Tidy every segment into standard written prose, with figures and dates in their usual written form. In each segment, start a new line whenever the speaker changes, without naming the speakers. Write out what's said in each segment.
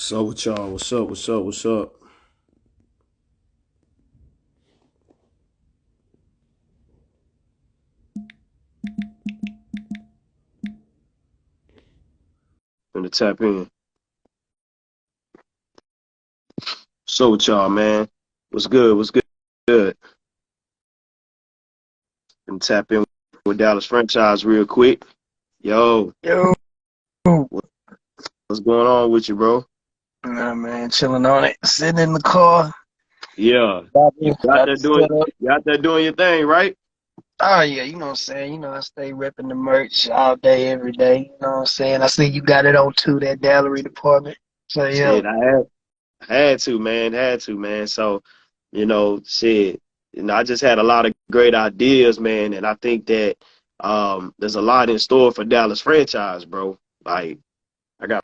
What's up with y'all? What's up? What's up? What's up? Gonna tap in. So with y'all, man. What's good? What's good? Good. Gonna tap in with Dallas franchise real quick. Yo,
Yo,
what's going on with you, bro?
nah, man, chilling on it, sitting in the car.
Yeah, you out
About
there
to set
doing
up.
you out there doing your thing, right?
Oh yeah, you know what I'm saying. You know I stay repping the merch all day, every day. You know what I'm saying. I see you got it on too, that gallery department. So yeah,
Shit, I had to, man. Had to, man. So, shit. I just had a lot of great ideas, man, and I think that there's a lot in store for Dallas franchise, bro. Like I got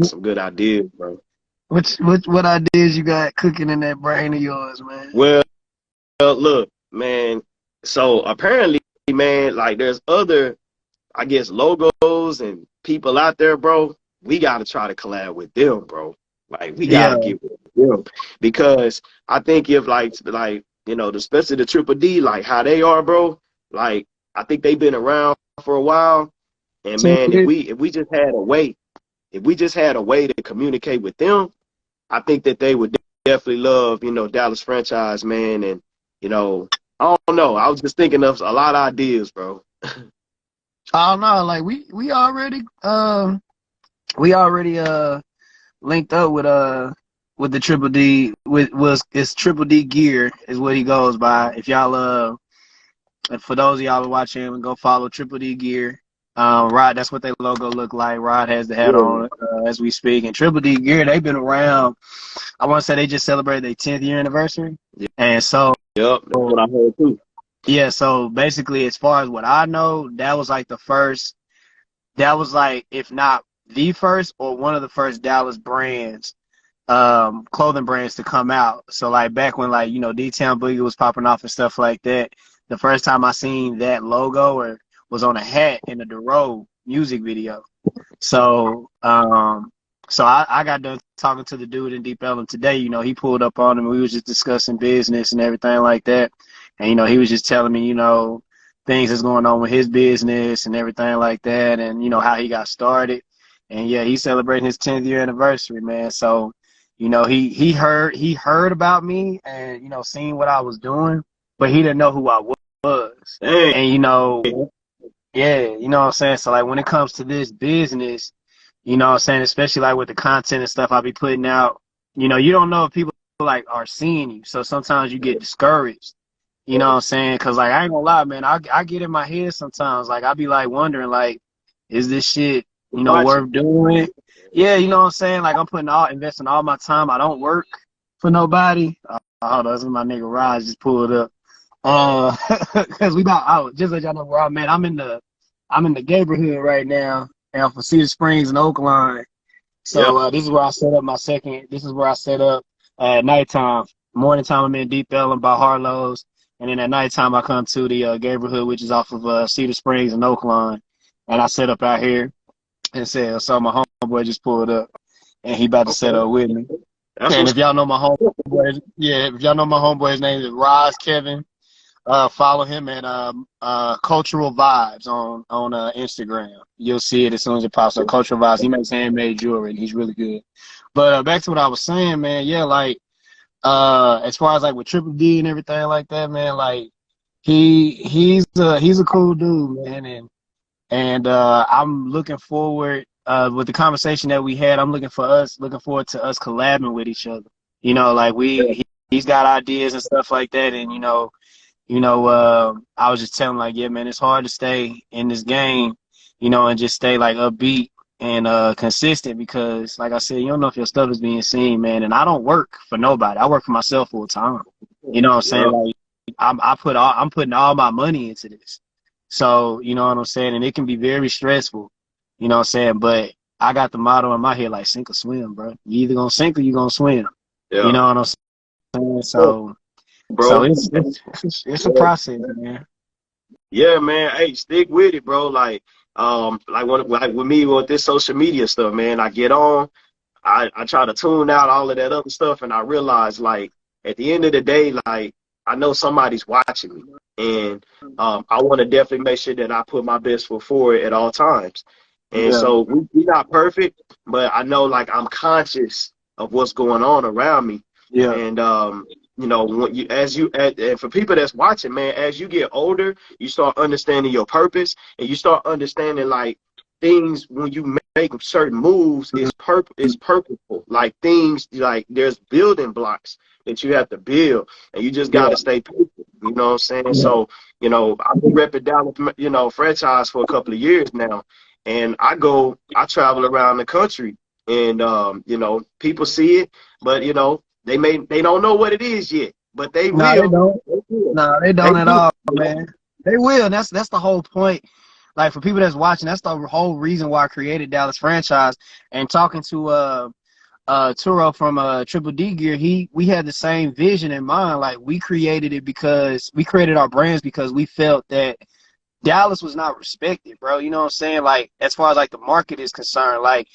some good ideas, bro.
what ideas you got cooking in that brain of yours, man?
Well, look, man. So apparently, man, like there's other, I guess, logos and people out there, bro. We gotta try to collab with them, bro. Like we
Yeah,
gotta get with them because I think if especially the Triple D, like how they are, bro. Like I think they've been around for a while, and man, if we just had a way, if we just had a way to communicate with them, I think that they would definitely love, Dallas franchise, man. And, I don't know. I was just thinking of a lot of ideas, bro.
I don't know. Like we already linked up with the Triple D with it's Triple D Gear is what he goes by. If y'all and for those of y'all who watching, go follow Triple D Gear. Rod, that's what their logo look like. Rod has the hat
Yeah.
on as we speak. And Triple D Gear, they've been around. I want to say they just celebrated their 10th year anniversary.
Yeah.
And so,
Yep. That's what I heard too.
yeah, so basically, as far as what I know, that was like the first, that was like, if not the first or one of the first Dallas brands, clothing brands to come out. So like back when like, D-Town Boogie was popping off and stuff like that, the first time I seen that logo or was on a hat in the Dero music video. So I got done talking to the dude in Deep Ellum today. He pulled up on him. We was just discussing business and everything like that. And he was just telling me, things that's going on with his business and everything like that, and how he got started. And yeah, he's celebrating his 10th year anniversary, man. So, he heard about me and seen what I was doing, but he didn't know who I was.
Dang.
And yeah, you know what I'm saying? So like when it comes to this business, you know what I'm saying, especially like with the content and stuff I be putting out, you don't know if people like are seeing you. So sometimes you get discouraged. You know what I'm saying? Cause like I ain't gonna lie, man, I get in my head sometimes. Like I be like wondering like, is this shit,
Watching.
worth doing? Yeah, you know what I'm saying? Like I'm investing all my time. I don't work for nobody. Hold on, this is my nigga Raj just pulled up. Cause we about out. Just let y'all know where I'm at. I'm in the neighborhood right now, and for Cedar Springs and Oakland.
Yep.
So this is where I set up my second. This is where I set up at nighttime. Morning time I'm in Deep Ellum by Harlow's, and then at nighttime I come to the neighborhood, which is off of Cedar Springs and Oakland, and I set up out here and said, so my homeboy just pulled up, and he about to set up with me.
That's
And
what's
if y'all know my homeboy, yeah, if y'all know my homeboy, his name is Roz Kevin. Follow him at Cultural Vibes on Instagram. You'll see it as soon as it pops up. Cultural Vibes. He makes handmade jewelry. And he's really good. But back to what I was saying, man. Yeah, like as far as like with Triple D and everything like that, man. Like he's a cool dude, man. And I'm looking forward with the conversation that we had. I'm looking forward to us collabing with each other. Like he's got ideas and stuff like that, and I was just telling him, like, yeah, man, it's hard to stay in this game, and just stay like upbeat and consistent because, like I said, you don't know if your stuff is being seen, man. And I don't work for nobody. I work for myself full time. You know what I'm saying?
Yep.
Like, I'm putting all my money into this. So, you know what I'm saying? And it can be very stressful, you know what I'm saying? But I got the motto in my head, like, sink or swim, bro. You either gonna sink or you gonna swim. You
Yeah.
know what I'm saying? So
Bro.
it's a process, man.
Yeah, man. Hey, stick with it, bro. Like with me with this social media stuff, man. I get on. I try to tune out all of that other stuff, and I realize, like, at the end of the day, like, I know somebody's watching me, and I want to definitely make sure that I put my best foot forward at all times. And
Yeah.
so we're not perfect, but I know, like, I'm conscious of what's going on around me.
Yeah.
And you know, when you, and for people that's watching, man, as you get older, you start understanding your purpose, and you start understanding, like, things when you make certain moves is purposeful. Like, things, like, there's building blocks that you have to build, and you just got to stay patient. You know what I'm saying? So, you know, I've been repping Dallas, you know, franchise for a couple of years now, and I travel around the country, and you know, people see it, but, you know, they don't know what it is yet, but they
Nah,
will.
they don't. Nah, they don't
They
at
will.
all, man. They will. That's the whole point. Like, for people that's watching, that's the whole reason why I created Dallas franchise. And talking to Turo from Triple D Gear, we had the same vision in mind. Like, we created it because we created our brands because we felt that Dallas was not respected, bro. You know what I'm saying? Like, as far as like the market is concerned, like,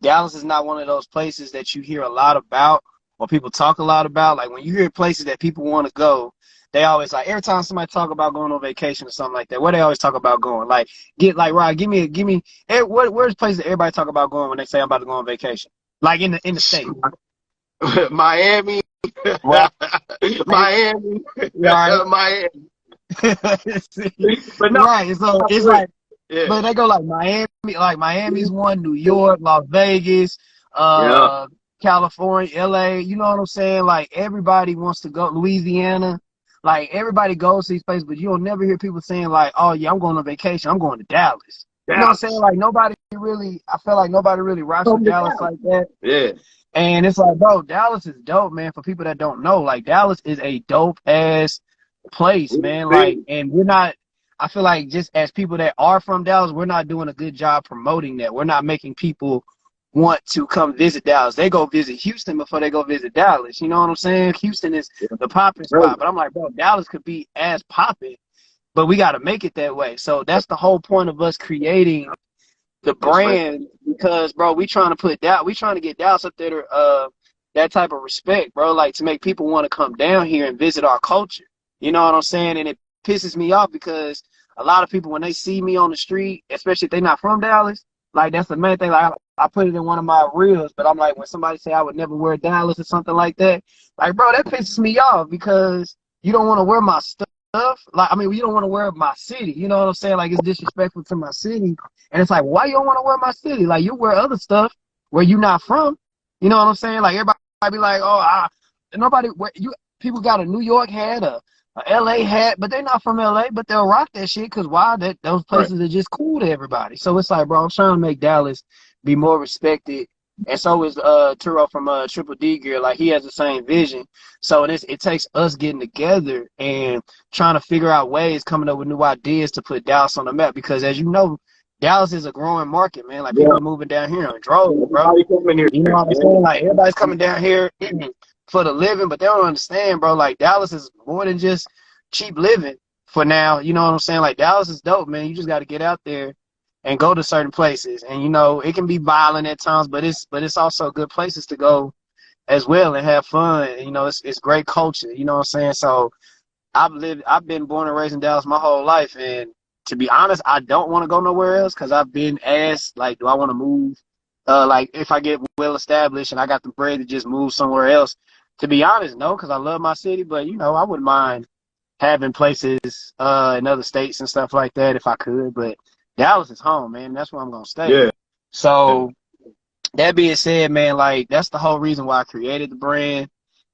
Dallas is not one of those places that you hear a lot about or people talk a lot about. Like, when you hear places that people want to go, they always, like, every time somebody talk about going on vacation or something like that, where they always talk about going, like, Rod, give me, where's places that everybody talk about going when they say I'm about to go on vacation? Like, in the state.
Miami,
Right.
Miami,
Right.
Miami. But no,
Right. So it's like,
yeah,
but they go like Miami, like Miami's one, New York, Las Vegas,
yeah,
California, LA, you know what I'm saying? Like, everybody wants to go, Louisiana, like, everybody goes to these places, but you'll never hear people saying, like, oh yeah, I'm going on vacation, I'm going to Dallas. You know what I'm saying?
Dallas.
Like, I feel like nobody really rocks with
Come to
Dallas
Dallas.
like that.
Yeah,
And it's like, bro, Dallas is dope, man. For people that don't know, like, Dallas is a dope ass place, man. Like, and I feel like, just as people that are from Dallas, we're not doing a good job promoting that. We're not making people want to come visit Dallas. They go visit Houston before they go visit Dallas. You know what I'm saying? Houston is the popping spot. But I'm like, bro, Dallas could be as popping, but we got to make it that way. So that's the whole point of us creating the brand, because, bro, we trying to get Dallas up there to that type of respect, bro, like, to make people want to come down here and visit our culture. You know what I'm saying? And it pisses me off because a lot of people, when they see me on the street, especially if they're not from Dallas, like, that's the main thing. Like, I put it in one of my reels, but I'm like, when somebody say I would never wear Dallas or something like that, like, bro, that pisses me off because you don't want to wear my stuff. Like, I mean, you don't want to wear my city. You know what I'm saying? Like, it's disrespectful to my city. And it's like, why you don't want to wear my city? Like, you wear other stuff where you're not from. You know what I'm saying? Like, everybody be like, oh, people got a New York hat, a LA hat, but they're not from LA, but they'll rock that shit because why? Those places are just cool to everybody. So it's like, bro, I'm trying to make Dallas be more respected. And so is Turo from Triple D Gear. Like, he has the same vision. So it takes us getting together and trying to figure out ways, coming up with new ideas to put Dallas on the map. Because, as you know, Dallas is a growing market, man. Like, people are moving down here in droves, bro. You know what I'm saying? Like, everybody's coming down here for the living, but they don't understand, bro. Like, Dallas is more than just cheap living for now. You know what I'm saying? Like, Dallas is dope, man. You just got to get out there and go to certain places. And, you know, it can be violent at times, but it's also good places to go as well and have fun. And, you know, it's great culture. You know what I'm saying? So I've been born and raised in Dallas my whole life, and to be honest, I don't want to go nowhere else because I've been asked, like, do I want to move? Like, if I get well established and I got the bread to just move somewhere else. To be honest, no, because I love my city, but, you know, I wouldn't mind having places in other states and stuff like that if I could. But Dallas is home, man. That's where I'm gonna stay.
yeah.
So that being said, man, like, that's the whole reason why I created the brand.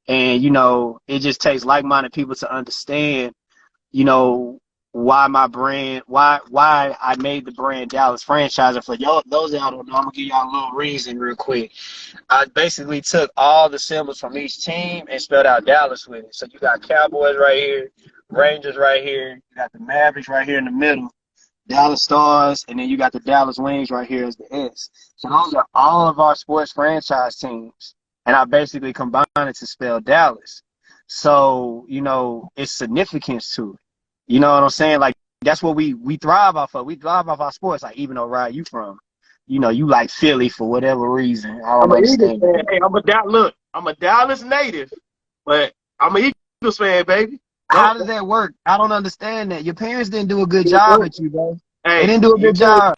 And, you know, it just takes like-minded people to understand, you know, why I made the brand Dallas franchise. And for y'all, those of y'all don't know, I'm gonna give y'all a little reason real quick. I basically took all the symbols from each team and spelled out Dallas with it. So you got Cowboys right here, Rangers right here, you got the Mavericks right here in the middle, Dallas Stars, and then you got the Dallas Wings right here as the S. So those are all of our sports franchise teams. And I basically combined it to spell Dallas. So, you know, it's significance to it. You know what I'm saying? Like, that's what we thrive off of. We thrive off our sports. Like, even though, Ryan, you from you like Philly for whatever reason. I
I'm
don't
an Eagles
understand.
fan. Hey, I'm a Dallas native, but I'm an Eagles fan, baby.
How does that work? I don't understand that. Your parents didn't do a good job
Don't-
at you, bro. They
Hey,
didn't do a good job.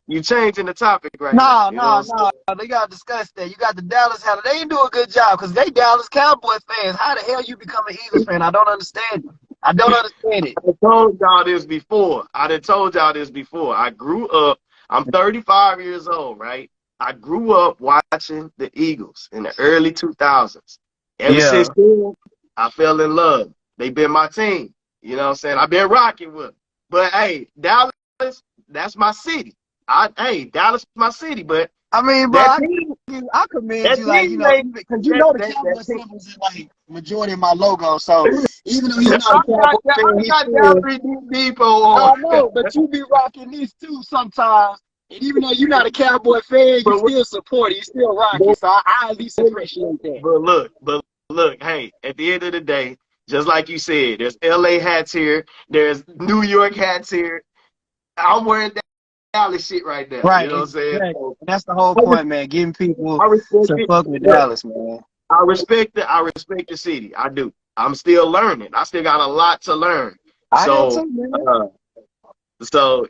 you changing the topic right now.
No,
You know
no,
what I'm
no. They gotta discuss that. You got the Dallas hat. They didn't do a good job because they Dallas Cowboy fans. How the hell you become an Eagles fan? I don't understand it. I don't understand it.
I told y'all this before. I done told y'all this before. I grew up, I'm 35 years old, right? I grew up watching the Eagles in the early 2000s. Ever
Yeah.
since then, I fell in love. They've been my team. You know what I'm saying? I've been rocking with them. But hey, Dallas, that's my city. Hey, Dallas is my city, but
I mean, bro,
that team,
I commend
that
you, like,
team made
because you know the
that
Cowboy
team.
symbols is like majority of my logo. So even though he's not a
I
Cowboy fan,
got
he's still.
Gallery Depot on.
I know, but you be rocking these too sometimes. And even though you're not a Cowboy fan, you
but,
still support it. You still rock it. So I at least appreciate that.
but look, hey, at the end of the day, just like you said, there's LA hats here, there's New York hats here. I'm wearing Dallas shit right now. You
Right,
know what I'm saying?
exactly.
So,
That's the whole point, man. Getting people
I respect
to
it.
fuck with
Look,
Dallas, man.
I respect the city. I do. I'm still learning. I still got a lot to learn.
I am
So,
too, man.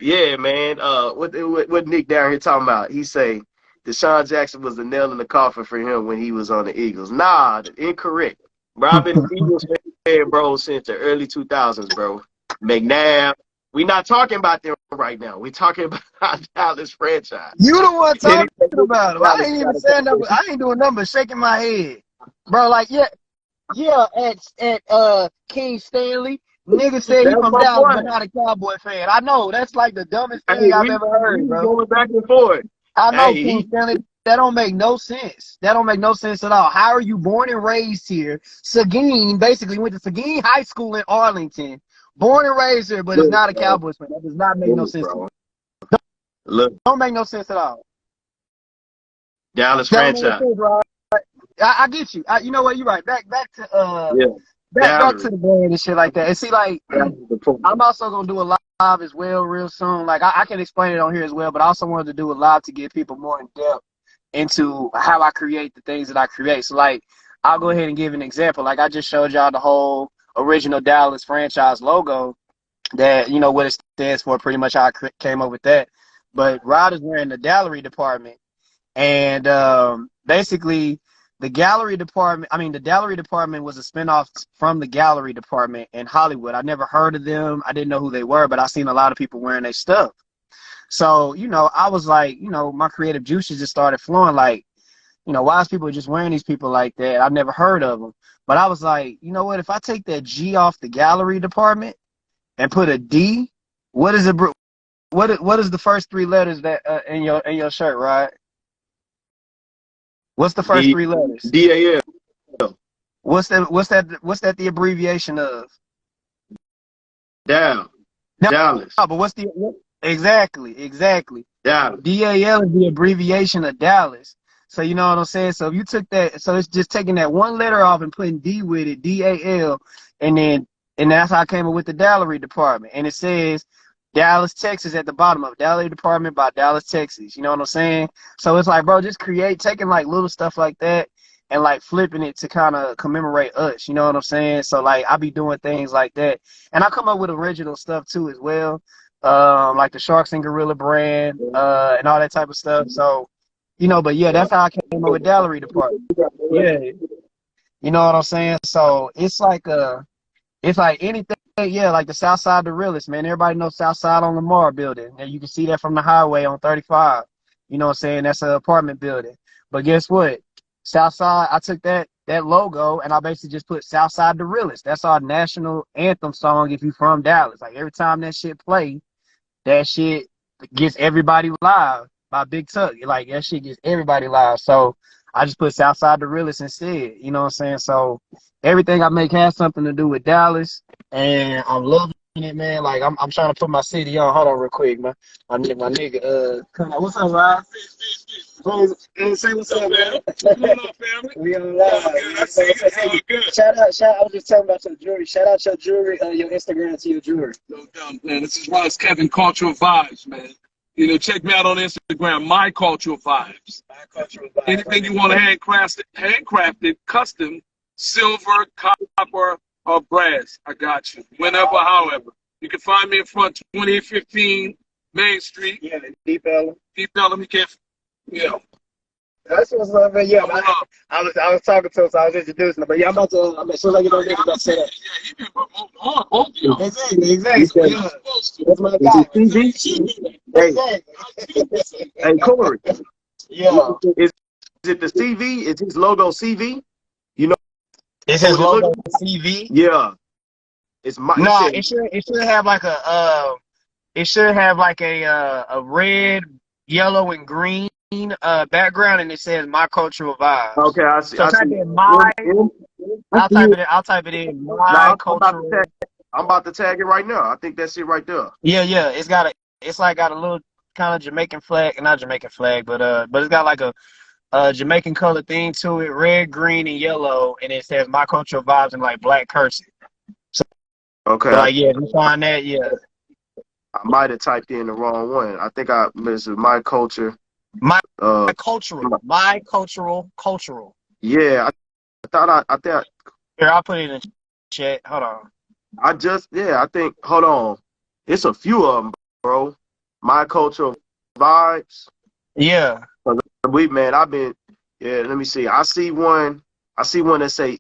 yeah, man. What Nick down here talking about? He say Deshaun Jackson was the nail in the coffin for him when he was on the Eagles. Nah, incorrect. Bro, I've been an Eagles fan, bro, since the early 2000s, bro. McNabb. We not talking about them right now. We talking about Dallas franchise.
You the one
Kenny,
talking about him. I ain't even saying nothing. I ain't doing nothing but shaking my head, bro. Like, yeah. At King Stanley, nigga said he
that's
from
my
Dallas, but
point.
not a Cowboy fan. I know that's like the dumbest thing
Hey,
I've
we
ever heard,
was
bro.
going back and forth.
I know,
Hey,
King Stanley. That don't make no sense. That don't make no sense at all. How are you born and raised here? Seguin basically went to Seguin High School in Arlington. Born and raised here, but is
look,
not a
bro.
Cowboys fan. That does not make no
Look,
sense to me.
bro. Look,
Don't make no sense at all.
Dallas
That don't make no
franchise.
sense, right? I get you. You know what? You're right. Back to
Yeah,
back to
Dallas.
the brand and shit like that. And see, like,
That's the point.
I'm also gonna do a live as well real soon. Like, I can explain it on here as well, but I also wanted to do a live to get people more in depth into how I create the things that I create. So, like, I'll go ahead and give an example. Like, I just showed y'all the whole original Dallas franchise logo. That, what it stands for. Pretty much how I came up with that. But Rod is wearing the gallery department. And basically, the gallery department was a spinoff from the gallery department in Hollywood. I never heard of them. I didn't know who they were, but I seen a lot of people wearing their stuff. So, I was like, my creative juices just started flowing. Like, why is people just wearing these people like that? I've never heard of them. But I was like, you know what? If I take that G off the gallery department and put a D, what is the first three letters that in your shirt, right? What's the first
D
three letters?
DAL.
What's that the abbreviation of?
Down.
No,
Dallas.
but exactly.
Dallas.
DAL is the abbreviation of Dallas. So you know what I'm saying? So if you took that, so it's just taking that one letter off and putting D with it, DAL, and that's how I came up with the gallery department. And it says Dallas, Texas at the bottom of it. Gallery department by Dallas, Texas. You know what I'm saying? So it's like, bro, just taking like little stuff like that and like flipping it to kind of commemorate us. You know what I'm saying? So like I be doing things like that. And I come up with original stuff too as well. Like the Sharks and Gorilla brand, and all that type of stuff. So, but yeah, that's how I came up with gallery department. Yeah. You know what I'm saying? So it's like anything, yeah, like the South Side the realest, man. Everybody knows South Side on Lamar building. And you can see that from the highway on 35. You know what I'm saying? That's an apartment building. But guess what? South Side, I took that logo and I basically just put South Side the realest. That's our national anthem song if you from Dallas. Like every time that shit play, that shit gets everybody live by Big Tuck. Like that shit gets everybody live. So I just put Southside the realest instead. You know what I'm saying? So everything I make has something to do with Dallas, and I'm loving it, man. Like I'm trying to put my city on. Hold on, real quick, man. My nigga, come on. What's up, Rod? Say what's up, man. What's going on, family? We on live. Shout out. I was just telling about your jewelry. Shout out your jewelry, your Instagram to your jewelry.
No doubt, man. This is Ross Kevin Cultural Vibes, man. You know, check me out on Instagram, My Cultural Vibes.
My cultural vibes.
Anything you want to handcrafted, custom, silver, copper, or brass, I got you. Whenever, however. You can find me in front 2815 Main Street.
Yeah, the Deep Ellum.
Deep Ellum, you can't. Yeah.
That's what's up, man. Yeah, I was talking to him, so I was introducing him. But yeah, I'm about to. As soon as I get on there, I'm about to say that.
Yeah, he been promoting hard, both of y'all.
Exactly. Yeah. That's my guy.
Hey, Corey.
Yeah.
Is it the CV? Is his logo CV? You know,
Is his logo CV?
Yeah. It's my.
No, it should have like a it should have like a red, yellow, and green background, and it says My Cultural Vibes.
Okay, I see.
So type in my. I'll type it in My Cultural.
I'm about to tag it right now. I think that's it right there.
Yeah. It's got a little kind of Jamaican flag, not Jamaican flag, but it's got like a Jamaican color thing to it, red, green, and yellow, and it says My Cultural Vibes in like black cursive. So,
okay.
Like yeah, you find that, yeah.
I might have typed in the wrong one. I think I missed My Culture.
My cultural.
Yeah, I thought.
Here, I'll put it in the chat. Hold on.
I think. Hold on. It's a few of them, bro. My Cultural Vibes.
Yeah.
Man, I've been. Yeah, let me see. I see one that say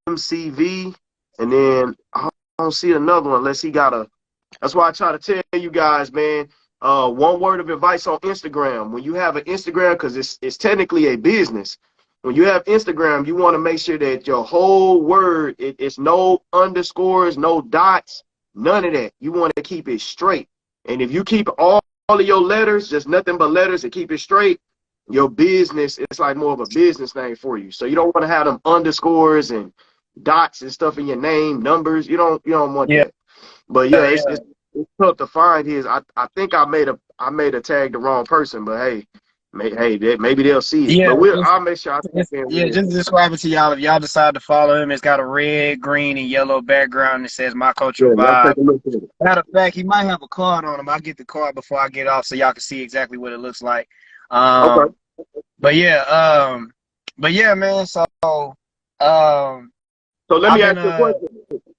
MCV, and then I don't see another one unless he got a. That's why I try to tell you guys, man. One word of advice on Instagram. When you have an Instagram, because it's technically a business. When you have Instagram, you want to make sure that your whole word, it's no underscores, no dots, none of that. You want to keep it straight. And if you keep all of your letters, just nothing but letters, and keep it straight, your business, it's like more of a business thing for you. So you don't want to have them underscores and dots and stuff in your name, numbers. You don't want that. But yeah, it's tough to find his. I think I made a tag the wrong person, but hey, maybe they'll see it.
Yeah,
but I'll make sure.
Just describe it to y'all. If y'all decide to follow him, it's got a red, green, and yellow background. It says My Cultural Vibe. Matter of fact, he might have a card on him. I'll get the card before I get off so y'all can see exactly what it looks like.
Okay.
But yeah, man. So
let me ask you a question.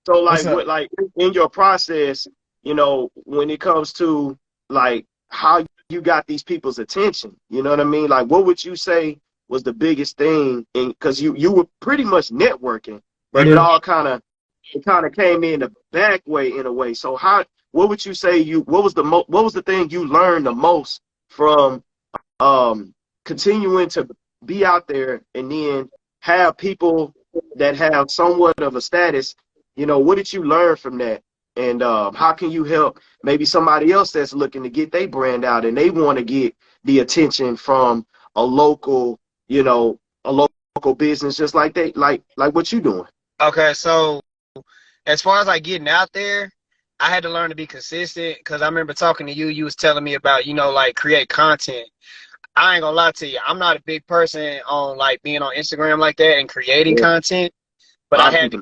So like in your process, you know, when it comes to like how you got these people's attention, you know what I mean? Like, what would you say was the biggest thing? Because you were pretty much networking, but it all kind of came in the back way in a way. So what would you say what was the thing you learned the most from continuing to be out there and then have people that have somewhat of a status? You know, what did you learn from that? And how can you help maybe somebody else that's looking to get their brand out and they want to get the attention from a local business just like what you doing?
Okay, so as far as like getting out there, I had to learn to be consistent because I remember talking to you. You was telling me about, you know, like create content. I ain't gonna lie to you. I'm not a big person on like being on Instagram like that and creating content, but I had to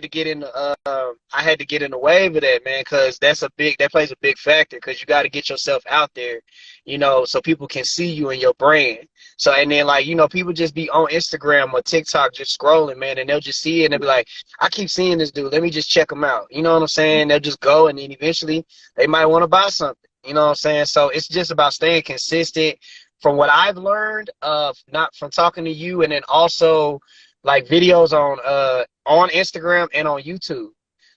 get in the wave of that, man, because that plays a big factor because you got to get yourself out there, you know, so people can see you and your brand. So, and then like, you know, people just be on Instagram or TikTok just scrolling, man, and they'll just see it and they'll be like, I keep seeing this dude. Let me just check him out. You know what I'm saying? They'll just go and then eventually they might want to buy something. You know what I'm saying? So it's just about staying consistent. From what I've learned not from talking to you, and then also like videos on Instagram and on YouTube.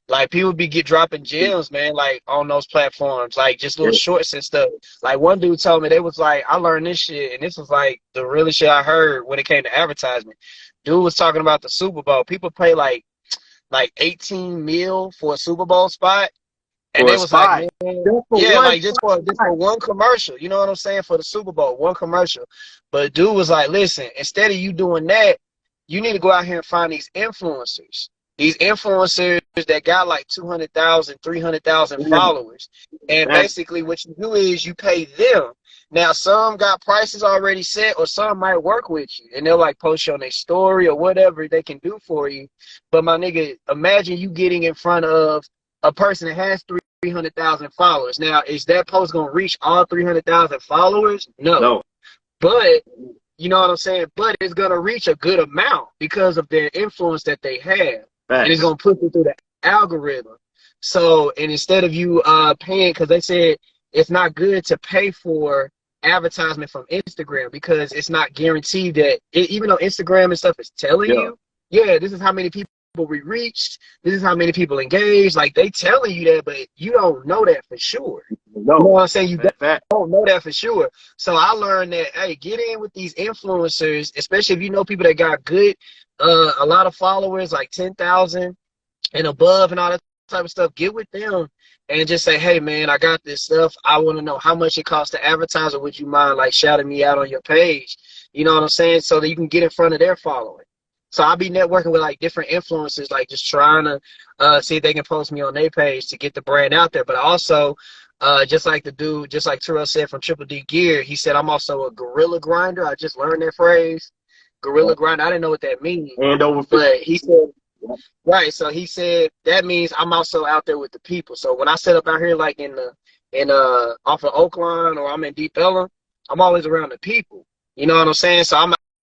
Like people dropping gems, man, like on those platforms, like just little shorts and stuff. Like one dude told me, they was like, I learned this shit, and this was like the realest shit I heard when it came to advertisement. Dude was talking about the Super Bowl. People pay like 18 mil for a Super Bowl spot. And it was like, man, like just for one commercial, you know what I'm saying? For the Super Bowl, one commercial. But dude was like, listen, instead of you doing that, you need to go out here and find these influencers. These influencers that got like 200,000, 300,000 followers. And basically what you do is you pay them. Now, some got prices already set, or some might work with you. And they'll like post you on their story or whatever they can do for you. But my nigga, imagine you getting in front of a person that has 300,000 followers. Now, is that post gonna reach all 300,000 followers? No.
No.
But you know what I'm saying? But it's gonna reach a good amount because of their influence that they have.
Facts.
And it's gonna push it through the algorithm. So, and instead of you paying, because they said it's not good to pay for advertisement from Instagram because it's not guaranteed that even though Instagram and stuff is telling you, yeah, this is how many people we reached, this is how many people engaged, like they telling you that, but you don't know that for sure.
No.
You know what I'm saying? You don't know that for sure. So I learned that, hey, get in with these influencers, especially if you know people that got good, a lot of followers, like 10,000 and above and all that type of stuff. Get with them and just say, hey, man, I got this stuff. I want to know how much it costs to advertise, or would you mind like shouting me out on your page? You know what I'm saying? So that you can get in front of their following. So I'll be networking with like different influencers, like just trying to see if they can post me on their page to get the brand out there. But also, just like the dude, just like Terrell said from Triple D Gear, he said, I'm also a gorilla grinder. I just learned that phrase, gorilla grinder. I didn't know what that means.
And over,
but he said, right. So he said that means I'm also out there with the people. So when I set up out here, like off of Oakland, or I'm in Deep Ellum, I'm always around the people. You know what I'm saying? So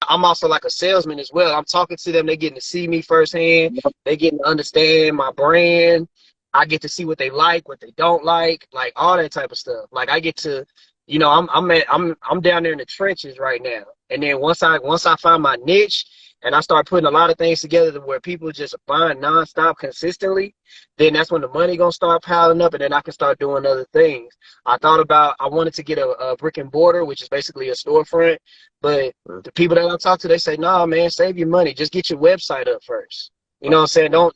I'm also like a salesman as well. I'm talking to them. They're getting to see me firsthand. They getting to understand my brand. I get to see what they like, what they don't like all that type of stuff. Like I get to, you know, I'm down there in the trenches right now. And then once I find my niche and I start putting a lot of things together to where people just are buying nonstop consistently, then that's when the money gonna start piling up, and then I can start doing other things. I wanted to get a brick and mortar, which is basically a storefront, but the people that I talk to, they say, nah, man, save your money. Just get your website up first. You know what I'm saying? Don't,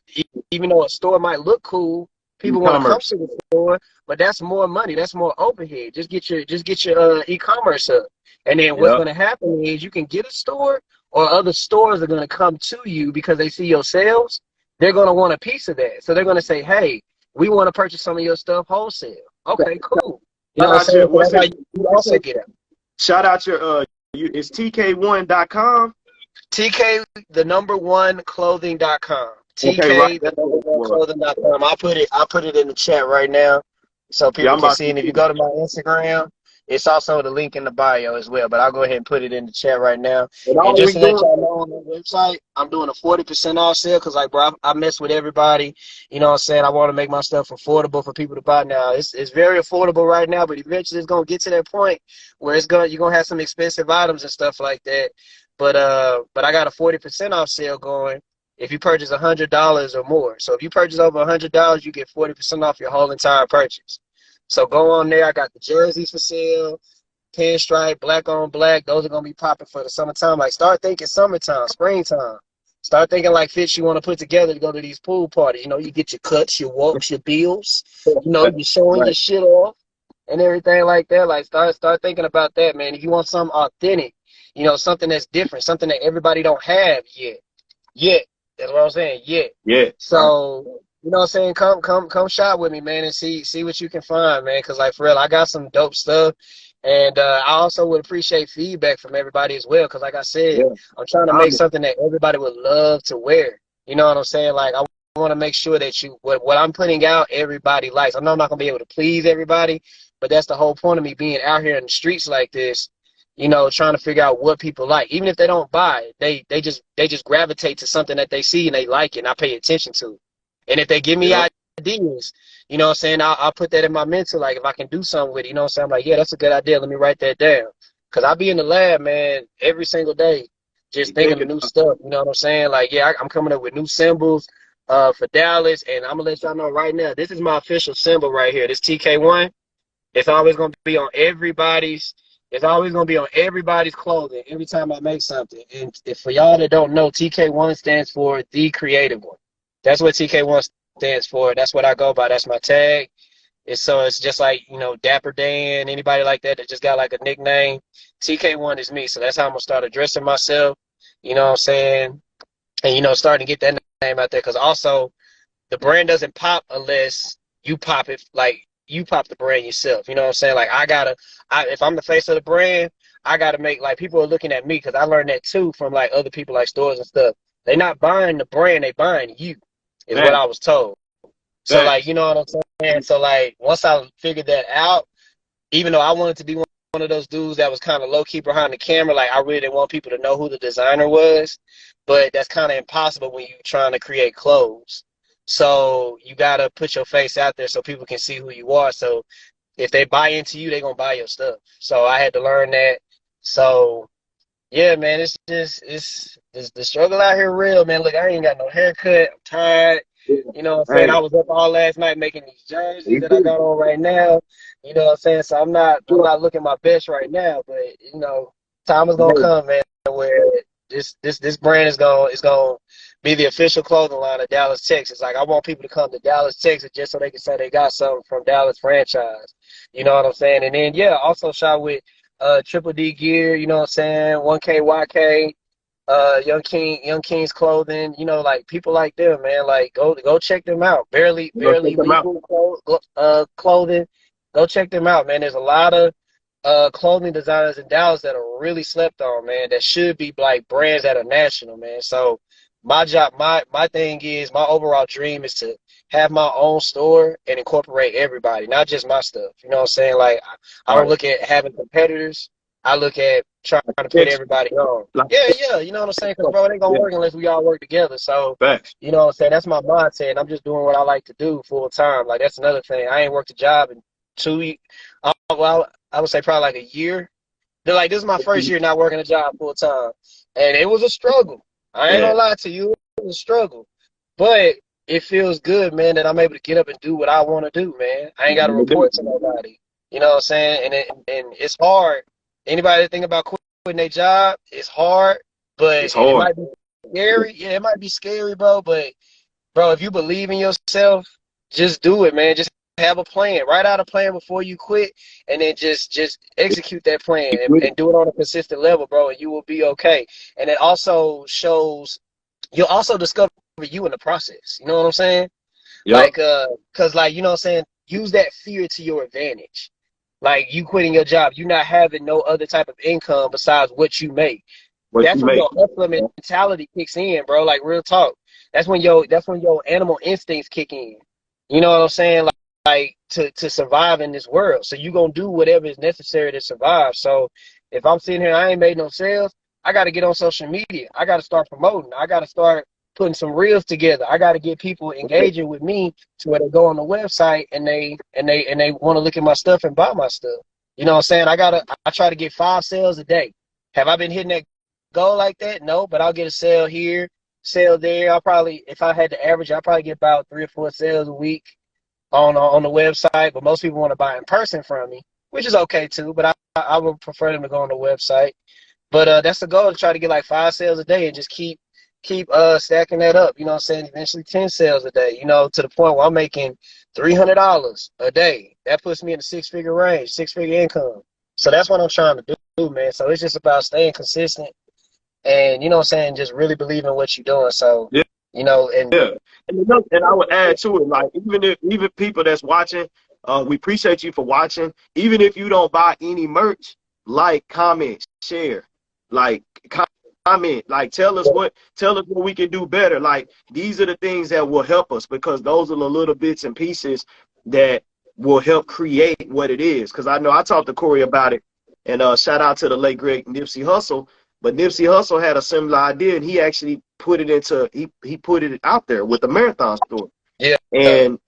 even though a store might look cool, people want to come to the store, but that's more money. That's more overhead. Just get your e-commerce up. And then what's going to happen is you can get a store, or other stores are going to come to you because they see your sales. They're going to want a piece of that. So they're going to say, hey, we want to purchase some of your stuff wholesale. Okay, cool. You know what I'm saying? You also get it.
Shout out your, it's TK1.com.
TK, the number one clothing.com.
Okay,
TK, the number one clothing.com. I'll put it in the chat right now so people can see. And if you go to my Instagram, it's also the link in the bio as well. But I'll go ahead and put it in the chat right now. And just to let y'all know, on the website, I'm doing a 40% off sale because, like, bro, I mess with everybody. You know what I'm saying? I want to make my stuff affordable for people to buy now. It's very affordable right now, but eventually it's going to get to that point where you're going to have some expensive items and stuff like that. But I got a 40% off sale going if you purchase $100 or more. So if you purchase over $100, you get 40% off your whole entire purchase. So go on there. I got the jerseys for sale, pinstripe, black on black. Those are gonna be popping for the summertime. Like, start thinking summertime, springtime. Start thinking like fits you want to put together to go to these pool parties. You know, you get your cuts, your walks, your bills. You know, you're showing your shit off and everything like that. Like, start thinking about that, man. If you want something authentic, you know, something that's different, something that everybody don't have yet. That's what I'm saying. Yeah. So, you know what I'm saying? Come shop with me, man, and see what you can find, man. Cause like for real, I got some dope stuff, and I also would appreciate feedback from everybody as well. Cause like I said, I'm trying to make something that everybody would love to wear. You know what I'm saying? Like I want to make sure that what I'm putting out, everybody likes. I know I'm not gonna be able to please everybody, but that's the whole point of me being out here in the streets like this. You know, trying to figure out what people like. Even if they don't buy it, they just gravitate to something that they see and they like it, and I pay attention to it. And if they give me ideas, you know what I'm saying, I'll put that in my mental, like if I can do something with it, you know what I'm saying, I'm like, yeah, that's a good idea, let me write that down. Because I be in the lab, man, every single day, just thinking of new stuff, you know what I'm saying, like, yeah, I'm coming up with new symbols for DALALS, and I'm going to let y'all know right now, this is my official symbol right here, this TK1. It's always going to be on everybody's clothing every time I make something. And if for y'all that don't know, TK1 stands for The Creative One. That's what TK1 stands for. That's what I go by. That's my tag. It's just like, you know, Dapper Dan, anybody like that just got like a nickname. TK1 is me. So that's how I'm going to start addressing myself. You know what I'm saying? And, you know, starting to get that name out there. Because also, the brand doesn't pop unless you pop it, like, you pop the brand yourself. You know what I'm saying? Like, if I'm the face of the brand, I got to make, like, people are looking at me because I learned that, too, from, like, other people, like, stores and stuff. They're not buying the brand. They buying you. Is what I was told. So like, you know what I'm saying? So like, once I figured that out, even though I wanted to be one of those dudes that was kind of low key behind the camera, like I really didn't want people to know who the designer was, but that's kind of impossible when you're trying to create clothes. So you gotta put your face out there so people can see who you are. So if they buy into you, they're gonna buy your stuff. So I had to learn that. So yeah, man, it's just it's the struggle out here real, man. Look, I ain't got no haircut. I'm tired. You know what I'm saying?
Hey,
I was up all last night making these jerseys
me
that I
too.
got on right now. You know what I'm saying? So I'm not looking my best right now, but you know, time is gonna come, man, where this brand is gonna be the official clothing line of Dallas, Texas. Like I want people to come to Dallas, Texas just so they can say they got something from Dallas franchise. You know what I'm saying? And then yeah, also shot with Triple D gear, you know what I'm saying? 1K YK, Young King's clothing, you know, like people like them, man. Like go check them out. Barely
Check them out.
legal clothing. Go check them out, man. There's a lot of clothing designers in Dallas that are really slept on, man, that should be like brands that are national, man. So my job, my thing is, my overall dream is to have my own store and incorporate everybody, not just my stuff. You know what I'm saying? Like I don't
Right.
look at having competitors. I look at trying to put
Yes.
everybody on.
Like,
Yeah, you know what I'm saying? Because, bro, it ain't going to
yeah.
work unless we all work together. So,
Facts.
you know what I'm saying? That's my mindset. And I'm just doing what I like to do full time. Like, that's another thing. I ain't worked a job in 2 weeks. Well, I would say probably like a year. They're like, this is my first year not working a job full time. And it was a struggle. I ain't
Yeah.
going to lie to you. It was a struggle. But it feels good, man, that I'm able to get up and do what I want to do, man. I ain't got to report to nobody. You know what I'm saying? And it's hard. Anybody that think about quitting their job, it's hard, but
It's
and it
hard.
might be scary. Yeah, it might be scary, bro. But bro, if you believe in yourself, just do it, man. Just have a plan. Write out a plan before you quit, and then just execute that plan and do it on a consistent level, bro. And you will be okay. And it also shows you'll also discover you in the process. You know what I'm saying?
Yep.
Like, cause like you know what I'm saying. Use that fear to your advantage. Like you quitting your job, you not having no other type of income besides what you make.
What
That's
you
when
make.
your hustler mentality kicks in, bro. Like real talk. That's when your animal instincts kick in. You know what I'm saying? Like to survive in this world. So you gonna do whatever is necessary to survive. So if I'm sitting here, I ain't made no sales. I got to get on social media. I got to start promoting. I got to start putting some reels together. I got to get people engaging with me to where they go on the website and they want to look at my stuff and buy my stuff. You know what I'm saying? I try to get 5 sales a day. Have I been hitting that goal like that? No, but I'll get a sale here, sale there. I'll probably, if I had to average, I'll probably get about 3 or 4 sales a week on the website. But most people want to buy in person from me, which is okay too. But I would prefer them to go on the website. But that's the goal, to try to get like 5 sales a day and just keep stacking that up. You know what I'm saying? Eventually 10 sales a day. You know, to the point where I'm making $300 a day. That puts me in the 6-figure range, 6-figure income. So that's what I'm trying to do, man. So it's just about staying consistent and, you know what I'm saying, just really believe in what you're doing. So,
Yeah.
you know, and
Yeah. And I would add to it, like even people that's watching, we appreciate you for watching. Even if you don't buy any merch, like, comment, share, like comment, like tell us what we can do better. Like these are the things that will help us, because those are the little bits and pieces that will help create what it is. Because I know I talked to Corey about it, and shout out to the late great Nipsey Hussle. But Nipsey Hussle had a similar idea, and he actually put it into he put it out there with the marathon store.
yeah,
And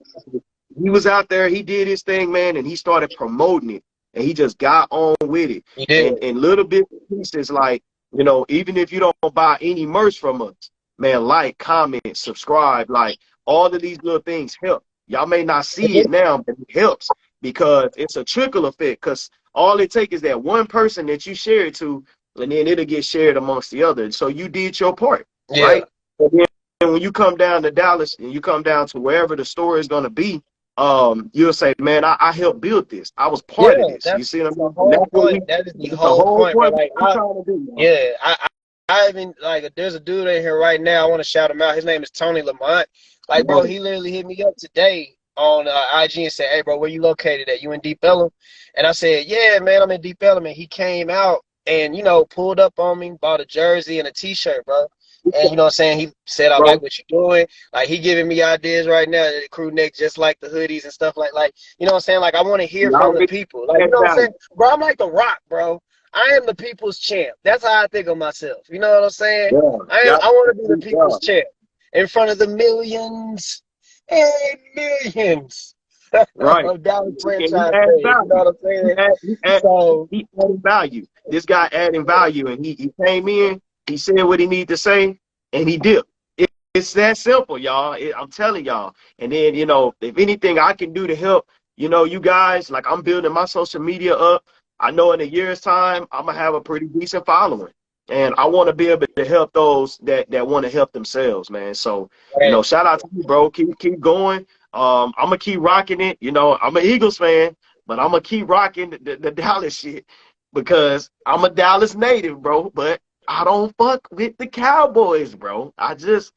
he was out there, he did his thing, man, and he started promoting it, and he just got on with it.
you did.
And little bit pieces, like, you know, even if you don't buy any merch from us, man, like, comment, subscribe, like all of these little things help. Y'all may not see it now, but it helps, because it's a trickle effect. Because all it takes is that one person that you share it to, and then it'll get shared amongst the others. So you did your part,
Yeah.
right? And then when you come down to Dallas and you come down to wherever the store is going to be, you'll say, man, I helped build this. I was part of this. You see what I mean?
The whole point. That is the whole point, bro. Like,
we're trying to do.
yeah, I even, like, there's a dude in here right now. I want to shout him out. His name is Tony Lamont. Like, bro, he literally hit me up today on IG and said, hey, bro, where you located at? You in Deep Ellum? And I said, yeah, man, I'm in Deep Ellum. And he came out and, you know, pulled up on me, bought a jersey and a T-shirt, bro. And you know what I'm saying? He said, I
bro.
like what you're doing. Like, he giving me ideas right now. The crew neck just like the hoodies and stuff like, you know what I'm saying? Like, I want to hear
You
from the
already
people. Like, you
add
know what I'm saying?
value.
Bro, I'm like The Rock, bro. I am the people's champ. That's how I think of myself. You know what I'm saying?
Yeah, yeah,
I want to be the
yeah.
people's champ in front of the millions and millions
Right.
of Dallas
And he
franchise
adds
fans. You know
value.
what I'm saying? So,
He adding value. This guy adding value, and he came in, he said what he needed to say, and he did. It's that simple, y'all. I'm telling y'all. And then, you know, if anything I can do to help, you know, you guys, like I'm building my social media up. I know in a year's time, I'm gonna have a pretty decent following. And I want to be able to help those that want to help themselves, man. So, you know, shout out to you, bro. Keep going. I'm gonna keep rocking it. You know, I'm an Eagles fan, but I'm gonna keep rocking the Dallas shit because I'm a Dallas native, bro. But I don't fuck with the Cowboys, bro. I just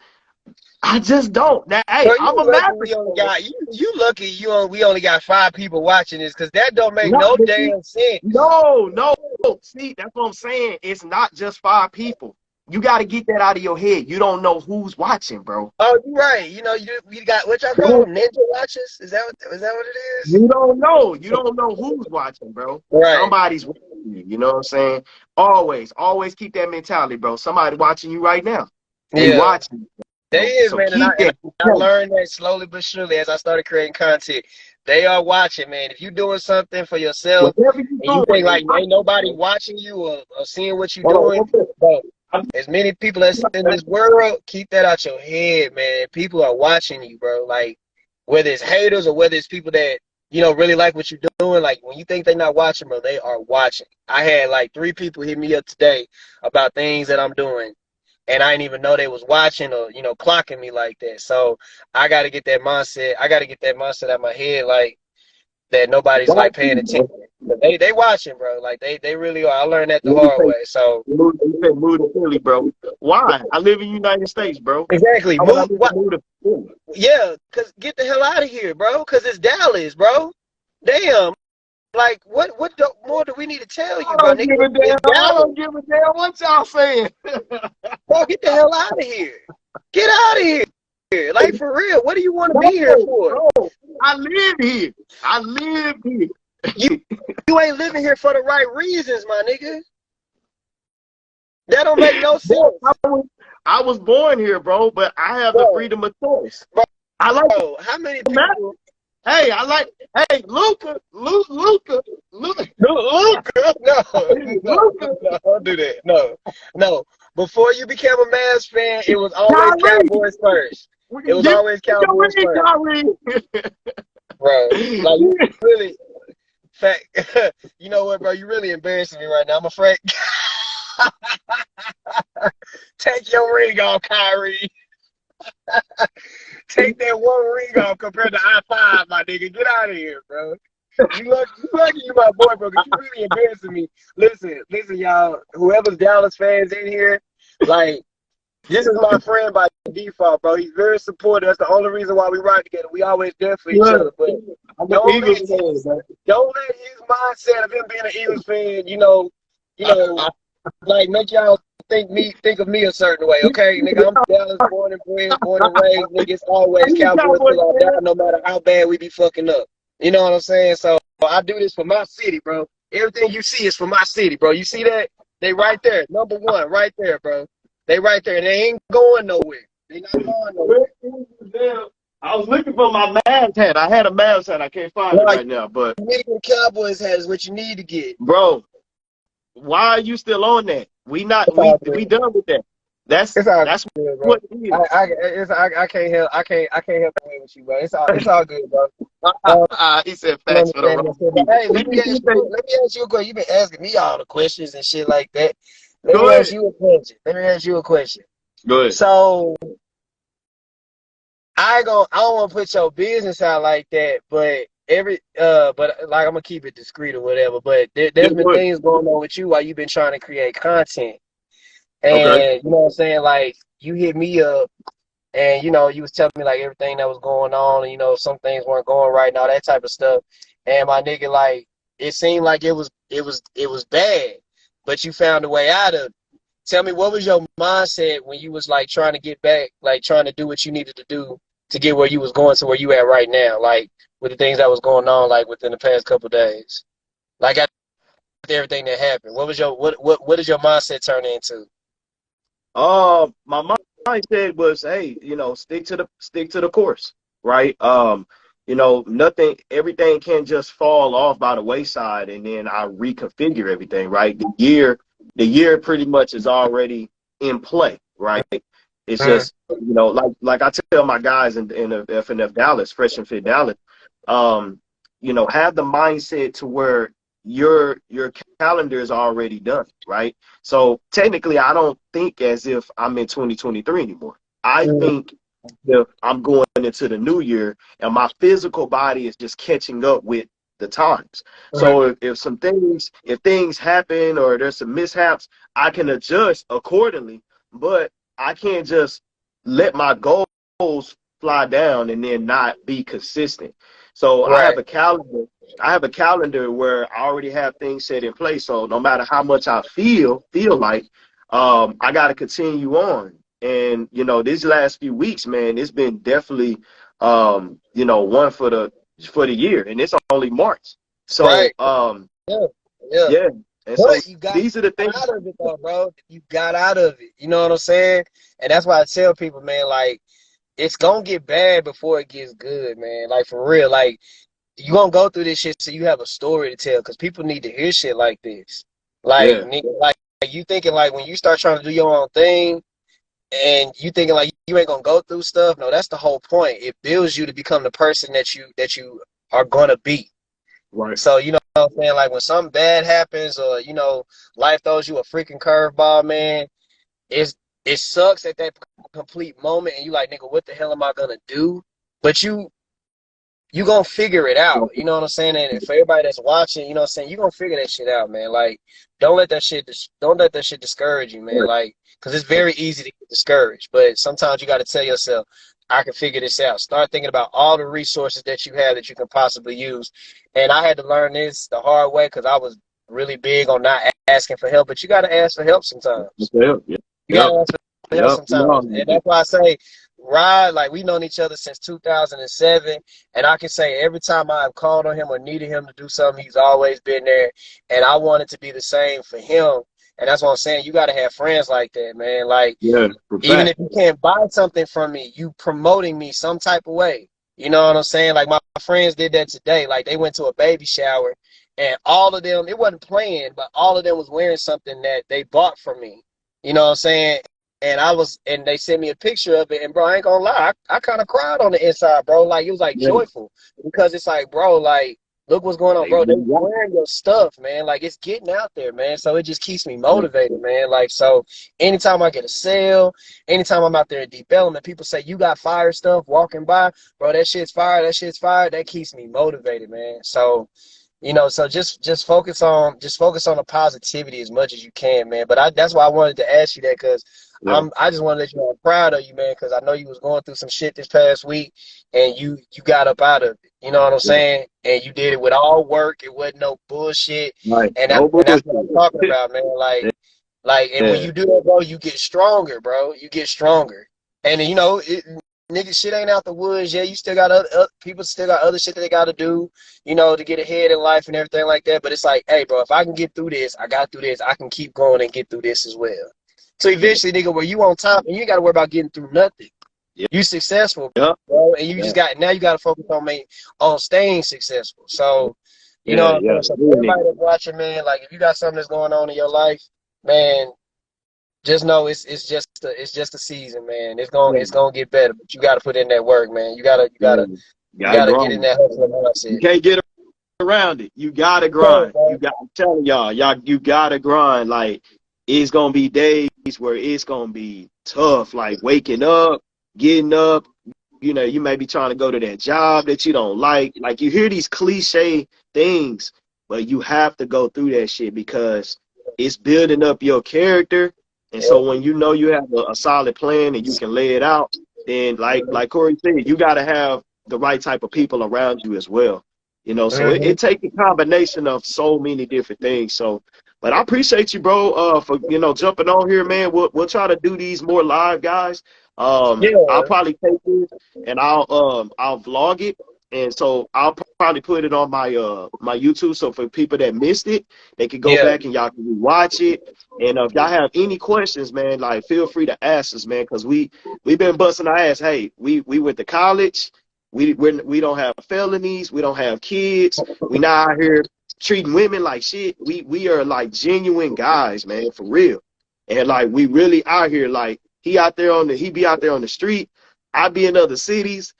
don't. Now, hey,
bro,
I'm
you
a
lucky
Mavericks
we only
fan.
got you lucky we only got 5 people watching this, because that don't make
Not
no
but see,
damn sense.
no. See, that's what I'm saying. It's not just 5 people. You got to get that out of your head. You don't know who's watching, bro.
Oh, you're right. You know, you got what y'all call them, ninja watches? Is that what it is?
You don't know. You don't know who's watching, bro.
Right.
Somebody's watching you. You know what I'm saying? Always keep that mentality, bro. Somebody watching you right now. They
Yeah.
watching you,
They
bro.
is,
So
man, and
keep that.
I learned that slowly but surely as I started creating content. They are watching, man. If you're doing something for yourself
Whatever you
and you
doing,
think
they
like ain't
watching,
nobody
bro.
watching you or seeing what you're
Hold on,
doing,
one minute.
bro, as many people as in this world, keep that out your head, man. People are watching you, bro. Like, whether it's haters or whether it's people that, you know, really like what you're doing, like when you think they're not watching, bro, they are watching. I had like 3 people hit me up today about things that I'm doing, and I didn't even know they was watching or, you know, clocking me like that. So I gotta get that mindset. I gotta get that mindset out of my head, like that nobody's like paying
Watching,
attention.
bro.
But they watching, bro. Like they really are. I learned that the
Let me
hard
say,
way. So
move to Philly, bro. Why? I live in the United States, bro.
exactly.
Why would I
Move
need to
what
move to Philly?
yeah, cause get the hell out of here, bro. Cause it's Dallas, bro. Damn. Like more do we need to tell
I
you, bro,
don't
nigga?
give a damn.
It's
I
Dallas.
don't give a damn what y'all saying.
Bro, get the hell out of here. Get out of here. Like, for real, what do you want to be here
No,
for?
bro. I live here. I live here.
You you ain't living here for the right reasons, my nigga. That don't make no
Bro,
sense.
I was born here, bro, but I have the
Bro,
freedom of choice.
bro,
I like
how many
it.
people
Hey, hey, Luca, Luca,
Luka, no,
Luca,
no, don't do that. No. Before you became a Mavs fan, it was always
Kyrie.
Cowboys first. It was
Give
always
me your
Cowboys
ring,
first,
Kyrie.
bro. Like, you really, fact, you know what, bro? You really embarrassing me right now. I'm afraid. Take your ring off, Kyrie. Take that one ring off compared to I-5, my nigga. Get out of here, bro. You lucky you my boy, bro, because you really embarrassing me. Listen, y'all. Whoever's Dallas fans in here, like, this is my friend by default, bro. He's very supportive. That's the only reason why we rock together. We always there for each other. But
I'm an
don't
Eagles
let
fan, man.
don't let his mindset of him being an Eagles fan, like make y'all think of me a certain way, okay? Nigga, I'm Dallas born and bred, born and raised, nigga. It's always
I'm a
Cowboys
Cowboys
till I die,
fan.
no matter how bad we be fucking up. You know what I'm saying? So I do this for my city, bro. Everything you see is for my city, bro. You see that? They right there. Number 1, right there, bro. They right there. They ain't going nowhere. They not going nowhere.
I was looking for my Mavs hat. I had a Mavs hat. I can't find it
Like,
right now. But,
the Cowboys hat is what you need to get.
bro, why are you still on that? We
It's all good.
done with that. That's
It's all
that's
good, bro.
what it is.
I can't help playing with you, bro. It's all good, bro.
He said
You
facts for the
understand
wrong
that shit. But
people.
hey, let me ask you a question. You've been asking me all the questions and shit like that. Let
Go
me ask
ahead.
you a question.
Go ahead.
So I don't want to put your business out like that, but like I'm gonna keep it discreet or whatever. But
Yeah,
there's been
go ahead.
things going on with you while you've been trying to create content,
Okay.
and you know what I'm saying. Like, you hit me up, and you know you was telling me like everything that was going on, and you know some things weren't going right and all that type of stuff. And my nigga, like, it seemed like it was bad, but you found a way out of it. tell me, what was your mindset when you was like trying to get back, like trying to do what you needed to do to get where you was going to where you at right now, like with the things that was going on, like within the past couple of days, like after everything that happened? What was your what did your mindset turn into?
My mindset was, hey, stick to the course, right? Nothing, everything can just fall off by the wayside, and then I reconfigure everything, right? The year pretty much is already in play, right? It's just, like I tell my guys in the FNF Dallas, Fresh and Fit Dallas, have the mindset to where your calendar is already done, right? So technically, I don't think as if I'm in 2023 anymore. I think if I'm going into the new year and my physical body is just catching up with the times. So if things happen or there's some mishaps, I can adjust accordingly, but I can't just let my goals fly down and then not be consistent. So I have a calendar where I already have things set in place. So no matter how much I feel like, I got to continue on. And, these last few weeks, man, it's been definitely, one for the year, and it's only March. So, yeah. And so these are the things.
Out of it though, bro. You got out of it. You know what I'm saying? And that's why I tell people, man, like, it's gonna get bad before it gets good, man. Like, for real. Like, you gonna go through this shit so you have a story to tell, because people need to hear shit like this. Like, nigga, like you thinking like when you start trying to do your own thing and you thinking like you ain't gonna go through stuff. No, that's the whole point. It builds you to become the person that you are gonna be.
Right.
So, you know what I'm saying? Like, when something bad happens or, life throws you a freaking curveball, man, it sucks at that complete moment, and you like, nigga, what the hell am I gonna do? But you gonna figure it out, you know what I'm saying? And for everybody that's watching, you know what I'm saying, you gonna figure that shit out, man. Like, don't let that shit discourage you, man. Like, because it's very easy to get discouraged, but sometimes you got to tell yourself, I can figure this out. Start thinking about all the resources that you have that you can possibly use. And I had to learn this the hard way, because I was really big on not asking for help, but you got to ask for help sometimes. You got to ask for help sometimes. And that's why I say, Rod, like, we've known each other since 2007, and I can say every time I've called on him or needed him to do something, he's always been there, and I want it to be the same for him. And that's what I'm saying. You got to have friends like that, man. Like, even if you can't buy something from me, you promoting me some type of way. You know what I'm saying? Like, my friends did that today. Like, they went to a baby shower, and all of them, it wasn't planned, but all of them was wearing something that they bought from me. You know what I'm saying? And they sent me a picture of it, and bro, I ain't gonna lie, I kind of cried on the inside, bro. Like, it was like joyful, because it's like, bro, like, look what's going on, bro. They're wearing your stuff, man. Like, it's getting out there, man. So it just keeps me motivated, man. Like, so anytime I get a sale, anytime I'm out there in Deep Element, people say, you got fire stuff walking by, bro, that shit's fire, that keeps me motivated, man. So, so just focus on the positivity as much as you can, man. But that's why I wanted to ask you that, because I just want to let you know I'm proud of you, man, because I know you was going through some shit this past week, and you got up out of it. You know what I'm saying? And you did it with all work. It wasn't no bullshit.
Right.
And that's what I'm talking about, man. And when you do that, bro, you get stronger, bro. You get stronger. And nigga, shit ain't out the woods. Yeah, you still got people still got other shit that they got to do, to get ahead in life and everything like that. But it's like, hey, bro, if I can get through this, I got through this. I can keep going and get through this as well. So eventually, nigga, where you on top, and you ain't got to worry about getting through nothing. You successful, bro, and you just got to focus on staying successful. So, so everybody that's watching, man, like, if you got something that's going on in your life, man, just know it's just a season, man. It's gonna get better, but you got to put in that work, man. You gotta get in that hustle mindset.
You can't get around it. You gotta grind. I'm telling y'all, you gotta grind. Like, it's gonna be days where it's gonna be tough, like waking up, getting up. You may be trying to go to that job that you don't like. Like, you hear these cliche things, but you have to go through that shit, because it's building up your character. And so when you have a solid plan and you can lay it out, then like Corey said, you got to have the right type of people around you as well. So it takes a combination of so many different things. So But I appreciate you, bro, for jumping on here, man. We'll try to do these more live, guys.
Yeah.
I'll probably take this and I'll vlog it, and so I'll probably put it on my my YouTube. So for people that missed it, they can go back and y'all can watch it. And if y'all have any questions, man, like feel free to ask us, man, because we've been busting our ass. Hey, we went to college. We don't have felonies. We don't have kids. We not out here treating women like shit. We are like genuine guys, man, for real. And like we really out here. Like he be out there on the street. I be in other cities.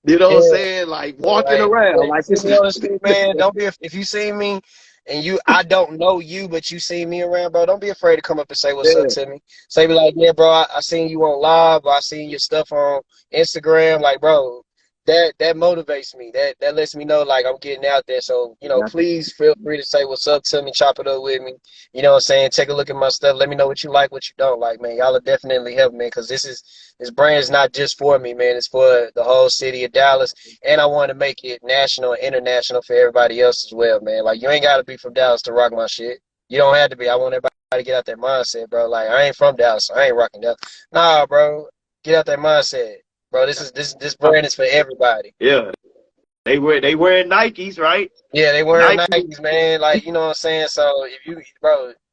You know what I'm saying? Like walking around. Like
this on the street, man. Don't be if you see me and I don't know you, but you see me around, bro. Don't be afraid to come up and say what's up to me. Say me like, yeah, bro. I seen you on live. Or I seen your stuff on Instagram. Like, bro. That motivates me. That lets me know like I'm getting out there. So, please feel free to say what's up to me, chop it up with me. You know what I'm saying? Take a look at my stuff. Let me know what you like, what you don't like, man. Y'all are definitely helping me because this brand is not just for me, man. It's for the whole city of Dallas. And I want to make it national and international for everybody else as well, man. Like you ain't gotta be from Dallas to rock my shit. You don't have to be. I want everybody to get out that mindset, bro. Like I ain't from Dallas, so I ain't rocking Dallas. Nah, bro. Get out that mindset. Bro, this brand is for everybody.
Yeah. They wearing Nikes, right?
Yeah, they wearing Nikes, man. Like, you know what I'm saying? So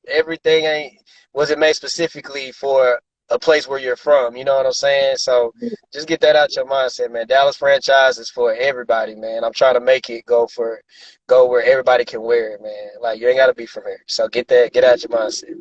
everything wasn't made specifically for a place where you're from, you know what I'm saying? So just get that out your mindset, man. Dallas franchise is for everybody, man. I'm trying to make it go where everybody can wear it, man. Like you ain't gotta be from here. So get out your mindset.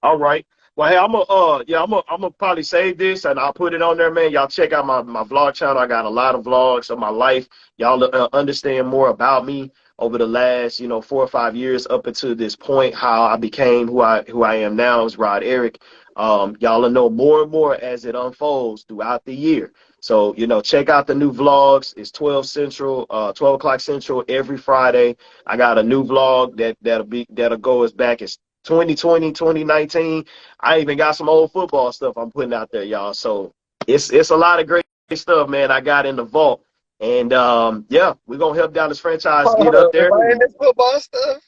All right. Well, hey, I'm gonna probably save this and I'll put it on there, man. Y'all check out my vlog channel. I got a lot of vlogs of my life. Y'all understand more about me over the last, 4 or 5 years up until this point, how I became who I am now as RODXERIC. Y'all will know more and more as it unfolds throughout the year. So, check out the new vlogs. It's 12 o'clock Central every Friday. I got a new vlog that'll go as back as 2020, 2019. I even got some old football stuff I'm putting out there, y'all. So it's a lot of great stuff, man. I got in the vault. And we're gonna help Dallas franchise get up there.
This football stuff?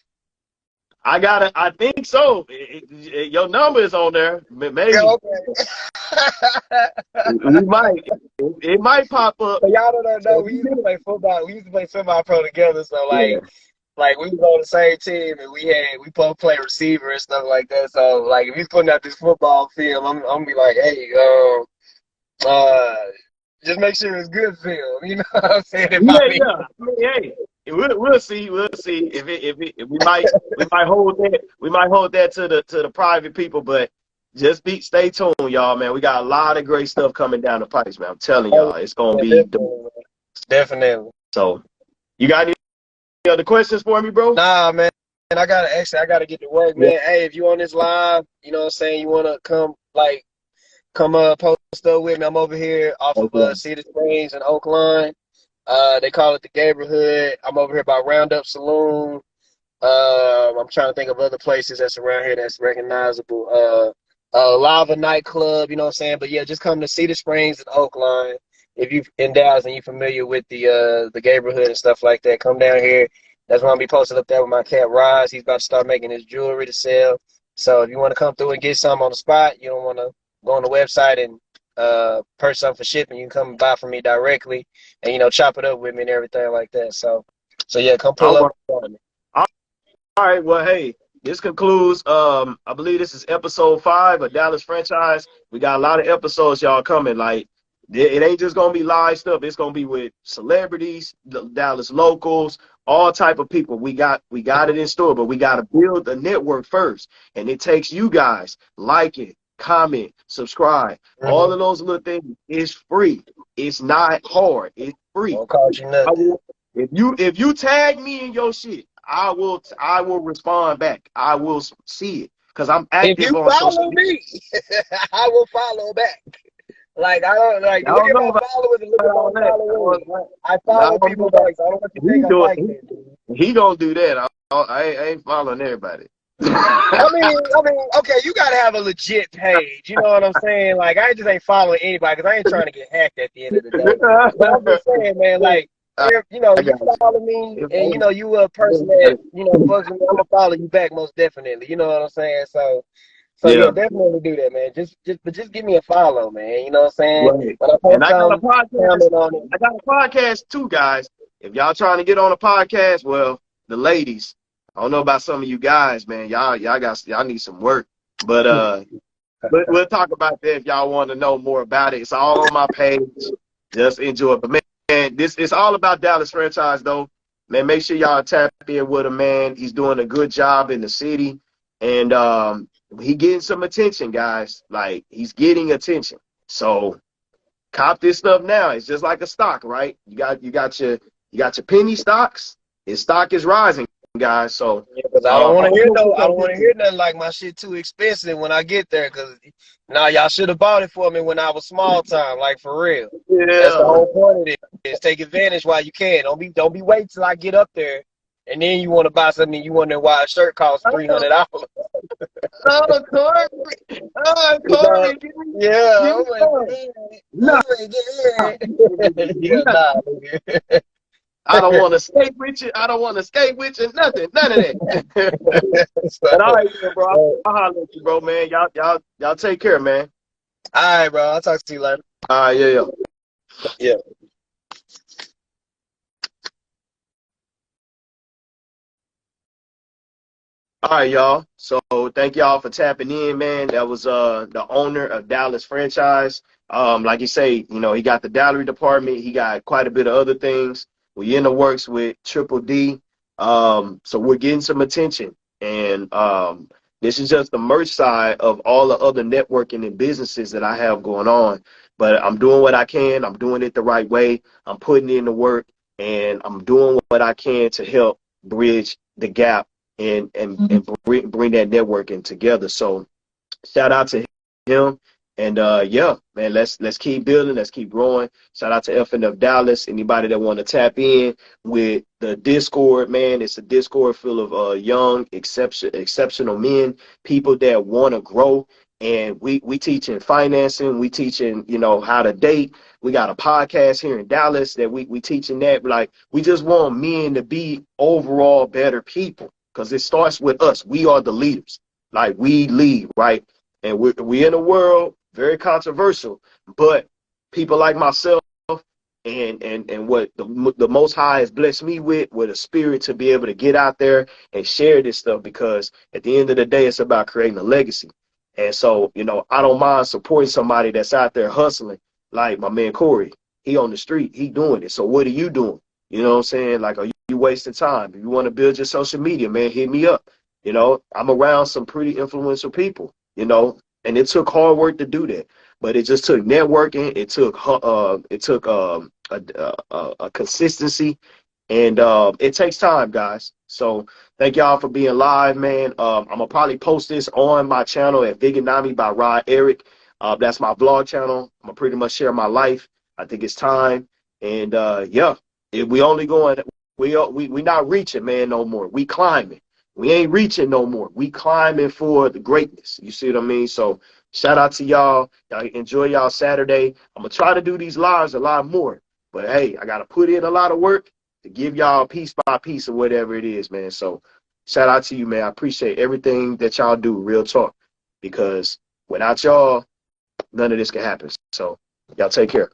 I think so. Your number is on there. Maybe.
Yeah, okay.
It might pop up.
But y'all don't know. We used to play football. We used to play semi-pro together. So like we was on the same team and we both play receiver and stuff like that. So like if he's putting out this football film, I'm gonna be like, hey, just make sure it's good film. You know what I'm saying?
Hey, we'll see. We'll see if we might hold that to the private people, but just stay tuned, y'all, man. We got a lot of great stuff coming down the pipes, man. I'm telling y'all, it's gonna be
definitely.
So, you got any other questions for me, bro?
Nah, man. I gotta get to work, man. Hey, if you on this live, you know what I'm saying, you wanna come post up with me. I'm over here off of Cedar Springs and Oak Line. They call it the Neighborhood. I'm over here by Roundup Saloon. I'm trying to think of other places that's around here that's recognizable. Lava nightclub, you know what I'm saying? But yeah, just come to Cedar Springs and Oak Line. If you in Dallas and you're familiar with the Neighborhood and stuff like that, come down here. That's why I'm be posted up there with my cat Roz. He's about to start making his jewelry to sell. So if you want to come through and get something on the spot, you don't want to go on the website and purchase something for shipping, you can come and buy from me directly and chop it up with me and everything like that. So yeah, come pull up.
All right, well, hey, this concludes I believe this is episode 5 of Dallas Franchise. We got a lot of episodes, y'all, coming. Like it ain't just gonna be live stuff, it's gonna be with celebrities, Dallas locals, all type of people. We got it in store, but we gotta build a network first. And it takes you guys liking, comment, subscribe. All of those little things is free. It's not hard. It's free.
Don't cost you nothing.
If you tag me in your shit, I will respond back. I will see it because I'm active.
If you follow me, I will follow back. Like I don't like look at my followers and look at my followers. I follow people back. So I don't want you to think I'm like that.
He gonna do that. I ain't following everybody.
I mean, okay, you gotta have a legit page. You know what I'm saying? Like, I just ain't following anybody because I ain't trying to get hacked at the end of the day. But I'm just saying, man, like, you know,
I
you
got you.
follow me, and you know, you a person that you know fucks with me. I'm gonna follow you back most definitely. You know what I'm saying? So yeah,
Yeah,
definitely do that, man. Just give me a follow, man. You know what I'm saying?
right.
When I
And
post
I got a
something,
podcast.
comment on it.
I got a podcast too, guys. If y'all trying to get on a podcast, well, the ladies. I don't know about some of you guys, man. Y'all need some work. But we'll talk about that if y'all want to know more about it. It's all on my page. Just enjoy it. But man, this it's all about Dallas franchise though. Man, make sure y'all tap in with him, man. He's doing a good job in the city. And he getting some attention, guys. Like he's getting attention. So cop this stuff now. It's just like a stock, right? You got your penny stocks. His stock is rising, guys. So
Because I don't want to hear no, I don't want to hear
it.
nothing like my shit too expensive when I get there. Because now y'all should have bought it for me when I was small time, like for real. That's the
Yeah.
whole point of it. Is take advantage while you can. Don't be waiting till I get up there, and then you want to buy something. You wonder why a shirt costs $300.
Oh, Corey. Oh, Corey.
Yeah,
Give me some. Nah,
yeah, nah, nigga.
I don't want to skate with you. I don't want to skate with you. Nothing. None of that. But all right, man, bro. I'll holler at you, bro, man. Y'all take care, man.
All right, bro. I'll talk to you later.
All right, yeah.
Yeah.
All right, y'all. So thank y'all for tapping in, man. That was the owner of Dallas franchise. Like you say, you know, he got the gallery department. He got quite a bit of other things. We in the works with Triple D. So we're getting some attention. And this is just the merch side of all the other networking and businesses that I have going on. But I'm doing what I can. I'm doing it the right way. I'm putting in the work, and I'm doing what I can to help bridge the gap and bring that networking together. So shout out to him. And yeah, man, let's keep building, let's keep growing. Shout out to FNF Dallas. Anybody that want to tap in with the Discord, man, it's a Discord full of young, exceptional men, people that want to grow. And we teaching financing, we teaching, you know, how to date. We got a podcast here in Dallas that we teaching that. Like, we just want men to be overall better people, because it starts with us. We are the leaders. Like, we lead, right? And we in a world very controversial, but people like myself and what the Most High has blessed me with a spirit to be able to get out there and share this stuff, because at the end of the day, it's about creating a legacy. And so, you know, I don't mind supporting somebody that's out there hustling, like my man Corey. He on the street, he doing it. So what are you doing? You know what I'm saying? Like, are you wasting time? If you want to build your social media, man, hit me up. You know, I'm around some pretty influential people, you know, and it took hard work to do that. But it just took networking. It took a consistency, and it takes time, guys. So thank y'all for being live, man. I'm gonna probably post this on my channel at Vigornomy by RODXERIC. That's my vlog channel. I'm gonna pretty much share my life. I think it's time. And yeah, if we only going, we not reaching, man, no more. We climbing. We ain't reaching no more. We climbing for the greatness. You see what I mean? So shout out to y'all. Y'all enjoy y'all Saturday. I'm gonna try to do these lives a lot more. But hey, I gotta put in a lot of work to give y'all piece by piece or whatever it is, man. So shout out to you, man. I appreciate everything that y'all do, real talk. Because without y'all, none of this can happen. So y'all take care.